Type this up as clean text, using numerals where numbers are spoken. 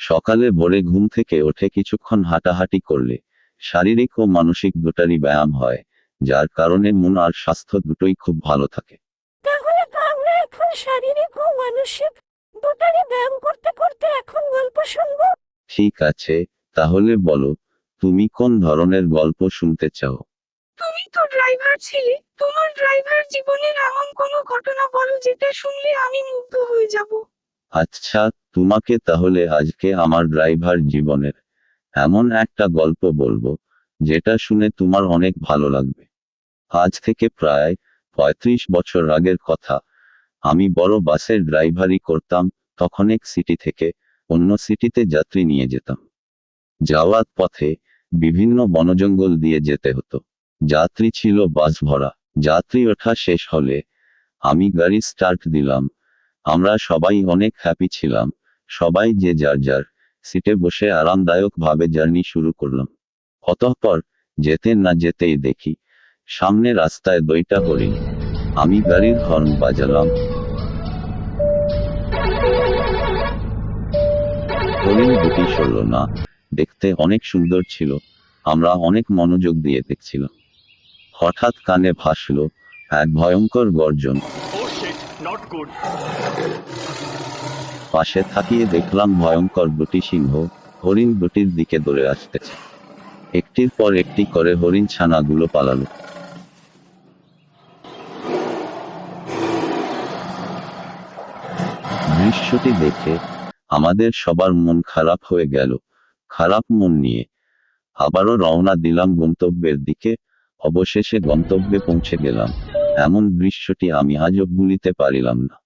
সকালে ভোরে ঘুম থেকে উঠে কিছুক্ষণ হাঁটাহাঁটি করলে শারীরিক ও মানসিক দুটারই ব্যায়াম হয়, যার কারণে মন আর স্বাস্থ্য দুটোই খুব ভালো থাকে। তাহলে তো আমরা এখন শারীরিক ও মানসিক দুটারই ব্যায়াম করতে করতে এখন গল্প শুনবো। ঠিক আছে, তাহলে বলো, তুমি কোন ধরনের গল্প শুনতে চাও? তুমি তো ড্রাইভার ছিলে, তোমার ড্রাইভার জীবনের এমন কোনো ঘটনা বলো যেটা শুনলে আমি মুগ্ধ হয়ে যাব। আচ্ছা, তোমাকে তাহলে আজকে আমার ড্রাইভার জীবনের এমন একটা গল্প বলবো যেটা শুনে তোমার অনেক ভালো লাগবে। আজ থেকে প্রায় ৩৫ বছর আগের কথা। আমি বড় বাসের ড্রাইভারি করতাম। তখন এক সিটি থেকে অন্য সিটিতে যাত্রী নিয়ে যেতাম। যাওয়ার পথে বিভিন্ন বনজঙ্গল দিয়ে যেতে হতো। যাত্রী ছিল বাস ভরা। যাত্রী ওঠা শেষ হলে আমি গাড়ি স্টার্ট দিলাম। আমরা সবাই অনেক হ্যাপি ছিলাম। সবাই যে যার যার সিটে বসে আরামদায়কভাবে জার্নি শুরু করলাম। অতঃপর যেতে না যেতেই দেখি সামনে রাস্তায় দুইটা হরিণ। আমি গাড়ির হর্ন বাজালাম। হরিণ দুটি সরল না। দেখতে অনেক সুন্দর ছিল। আমরা অনেক মনোযোগ দিয়ে দেখছিলাম। হঠাৎ কানে ভাসল এক ভয়ঙ্কর গর্জন। পাশে তাকিয়ে দেখলাম ভয়ঙ্কর দুটি সিংহ হরিণ দুটির দিকে দৌড়ে আসতেছে। একটির পর একটি করে হরিণ ছানাগুলো পালালো। দৃশ্যটি দেখে আমাদের সবার মন খারাপ হয়ে গেল। খারাপ মন নিয়ে আবারও রওনা দিলাম গন্তব্যের দিকে। অবশেষে গন্তব্যে পৌঁছে গেলাম। এমন দৃশ্যটি আমি আজও ভুলিতে পারিলাম না।